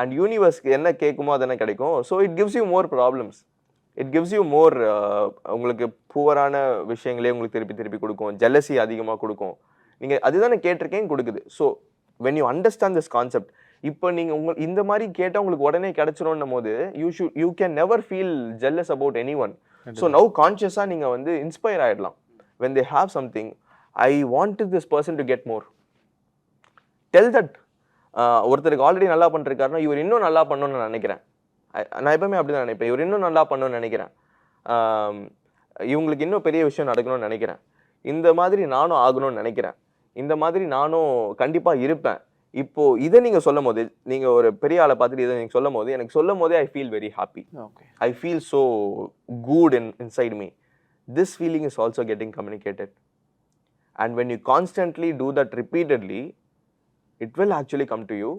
And யூனிவர்ஸ்க்கு என்ன கேட்குமோ அதெல்லாம் கிடைக்கும். So it gives you more problems. It gives you more உங்களுக்கு புவரான விஷயங்களே உங்களுக்கு திருப்பி திருப்பி கொடுக்கும். ஜெலசி அதிகமாக கொடுக்கும். நீங்கள் அதுதானே கேட்டிருக்கேன் கொடுக்குது. So when you understand this concept, இப்போ நீங்கள் இந்த மாதிரி கேட்டால் உங்களுக்கு உடனே கிடைச்சிரும்னும் போது you can never feel jealous about any one. So now கான்ஷியஸாக நீங்கள் வந்து இன்ஸ்பயர் ஆகிடலாம். When they have something, I want this person to get more. Tell that. ஒருத்தருக்கு ஆல்ரெடி நல்லா பண்ணிருக்காருன்னா இவர் இன்னும் நல்லா பண்ணணும்னு நான் நினைக்கிறேன். நான் எப்பவுமே அப்படிதான் நினைப்பேன். இவர் இன்னும் நல்லா பண்ணணும்னு நினைக்கிறேன். இவங்களுக்கு இன்னும் பெரிய விஷயம் நடக்கணும்னு நினைக்கிறேன். இந்த மாதிரி நானும் ஆகணும்னு நினைக்கிறேன். இந்த மாதிரி நானும் கண்டிப்பா இருப்பேன். இப்போ இதை நீங்க சொல்லும் போது, நீங்க ஒரு பெரிய ஆளை பார்த்துட்டு இதை நீங்க சொல்லும் போது, எனக்கு சொல்லும் போதே I feel very happy. I feel so good inside me. This feeling is also getting communicated. And when you constantly do that repeatedly, it will actually come to you.